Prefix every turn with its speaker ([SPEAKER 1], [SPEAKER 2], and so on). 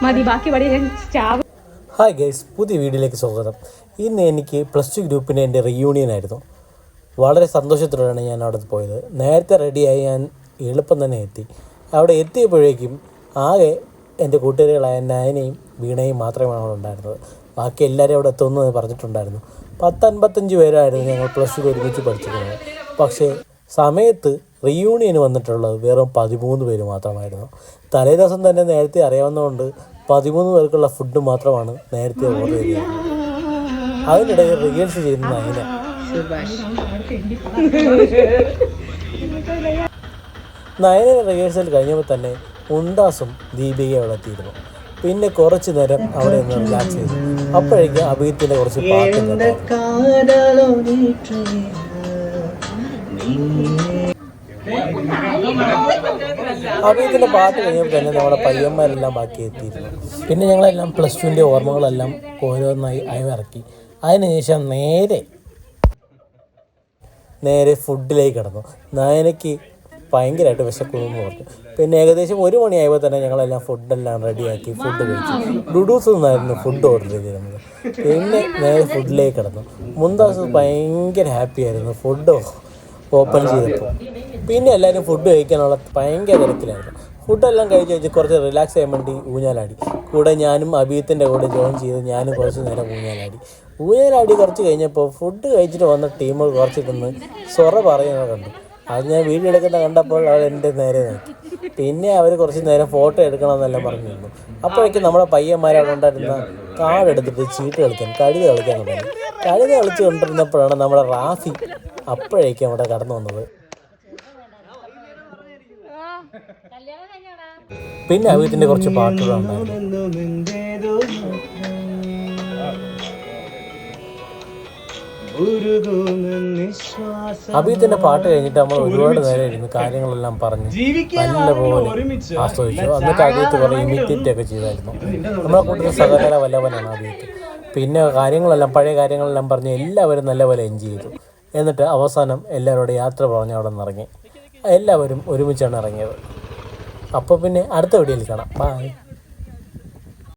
[SPEAKER 1] മതി ബാക്കി പടി ഞാൻ ചാവ്.
[SPEAKER 2] ഹായ് ഗൈസ്, പുതിയ വീഡിയോയിലേക്ക് സ്വാഗതം. ഇന്ന് എനിക്ക് +2 ഗ്രൂപ്പിൻ്റെ എൻ്റെ റീയൂണിയൻ ആയിരുന്നു. വളരെ സന്തോഷത്തോടെയാണ് ഞാൻ അവിടെ പോയത്. നേരത്തെ റെഡിയായി ഞാൻ എളുപ്പം തന്നെ എത്തി. അവിടെ എത്തിയപ്പോഴേക്കും ആകെ എൻ്റെ കൂട്ടുകാരികളായ നയനയും വീണയും മാത്രമാണ് അവിടെ ഉണ്ടായിരുന്നത്. ബാക്കി എല്ലാവരും അവിടെ എത്തുമെന്ന് പറഞ്ഞിട്ടുണ്ടായിരുന്നു. 10-55 പേരായിരുന്നു ഞങ്ങൾ +2 ഒരുമിച്ച് പഠിച്ചിരുന്നത്. പക്ഷേ സമയത്ത് റീയൂണിയന് വന്നിട്ടുള്ളത് വെറും 13 പേര് മാത്രമായിരുന്നു. തലേ ദിവസം തന്നെ നേരത്തെ അറിയാവുന്നതുകൊണ്ട് 13 പേർക്കുള്ള ഫുഡ് മാത്രമാണ് നേരത്തെ ഓർഡർ ചെയ്തത്. അതിനിടയിൽ റിഹേഴ്സൽ ചെയ്യുന്ന നയന റിഹേഴ്സൽ കഴിഞ്ഞപ്പോൾ തന്നെ മുന്താസും ദീപികയും അവിടെ എത്തിയിരുന്നു. പിന്നെ കുറച്ച് നേരം അവിടെ നിന്ന് റിലാക്സ് ചെയ്തു. അപ്പോഴേക്കും അഭിജിത്തിൻ്റെ കുറച്ച് പാട്ട് അഭിജിത്തിൻ്റെ പാട്ട് കഴിഞ്ഞപ്പോൾ തന്നെ നമ്മുടെ പയ്യന്മാരെല്ലാം ബാക്കി എത്തിയിരുന്നു. പിന്നെ ഞങ്ങളെല്ലാം +2ൻ്റെ ഓർമ്മകളെല്ലാം ഓരോന്നായി അയവിറക്കി. അതിനുശേഷം നേരെ ഫുഡിലേക്ക് കിടന്നു. നയനയ്ക്ക് ഭയങ്കരമായിട്ട് വിശക്കുന്നു പറഞ്ഞു. പിന്നെ ഏകദേശം 1 മണിയായപ്പോൾ തന്നെ ഞങ്ങളെല്ലാം ഫുഡെല്ലാം റെഡിയാക്കി ഫുഡ് കഴിച്ചു. ഡുഡൂസ് നിന്നായിരുന്നു ഫുഡ് ഓർഡർ ചെയ്തിരുന്നത്. പിന്നെ നേരെ ഫുഡിലേക്ക് കിടന്നു. മുന്താസ് ഭയങ്കര ഹാപ്പി ആയിരുന്നു ഫുഡ് ഓപ്പൺ ചെയ്തപ്പോൾ. പിന്നെ എല്ലാവരും ഫുഡ് കഴിക്കാനുള്ള ഭയങ്കര തിരക്കിലായിരുന്നു. ഫുഡെല്ലാം കഴിച്ച് കുറച്ച് റിലാക്സ് ചെയ്യാൻ വേണ്ടി ഊഞ്ഞാലാടി. കൂടെ ഞാനും അഭിജിത്തിൻ്റെ കൂടെ ജോയിൻ ചെയ്ത് ഞാനും കുറച്ച് നേരം ഊഞ്ഞാലാടി കുറച്ച് കഴിഞ്ഞപ്പോൾ ഫുഡ് കഴിച്ചിട്ട് വന്ന ടീമുകൾ കുറച്ചിട്ടൊന്ന് സൊറ പറയുന്നത് കണ്ടു. അത് ഞാൻ വീഡിയോ എടുക്കുന്ന കണ്ടപ്പോൾ അവർ എൻ്റെ നേരെ നോക്കി. പിന്നെ അവർ കുറച്ച് നേരം ഫോട്ടോ എടുക്കണമെന്നെല്ലാം പറഞ്ഞിരുന്നു. അപ്പോഴേക്കും നമ്മുടെ പയ്യന്മാരവിടെ ഉണ്ടായിരുന്ന കാർഡെടുത്തിട്ട് ചീട്ട് കളിക്കാൻ കഴുത കളിക്കാൻ തുടങ്ങി. കഴുത കളിച്ച് കൊണ്ടിരുന്നപ്പോഴാണ് നമ്മുടെ റാഫി അപ്പോഴേക്കും അവിടെ കടന്നു വന്നത്. പിന്നെ അഭിജിത്തിൻ്റെ കുറച്ച് പാട്ടുകളുണ്ടായിരുന്നു. അഭിജിത്തിൻ്റെ പാട്ട് കഴിഞ്ഞിട്ട് നമ്മൾ ഒരുപാട് നേരം ഇരുന്ന് കാര്യങ്ങളെല്ലാം പറഞ്ഞ് നല്ലപോലെ ആസ്വദിച്ചു. എന്നിട്ട് അഭിജിത്ത് കുറേ ഇമിറ്റേറ്റ് ഒക്കെ ചെയ്തായിരുന്നു. നമ്മളെ കൂട്ടത്തിൽ സഹകര വല്ലവനാണ് അഭിജിത്ത്. പിന്നെ പഴയ കാര്യങ്ങളെല്ലാം പറഞ്ഞ് എല്ലാവരും നല്ലപോലെ എൻജോയ് ചെയ്തു. എന്നിട്ട് അവസാനം എല്ലാവരോടും യാത്ര പറഞ്ഞ് അവിടെ നിന്ന് ഇറങ്ങി. എല്ലാവരും ഒരുമിച്ചാണ് ഇറങ്ങിയത്. അപ്പോൾ പിന്നെ അടുത്ത വീഡിയോയിൽ കാണാം. ബൈ.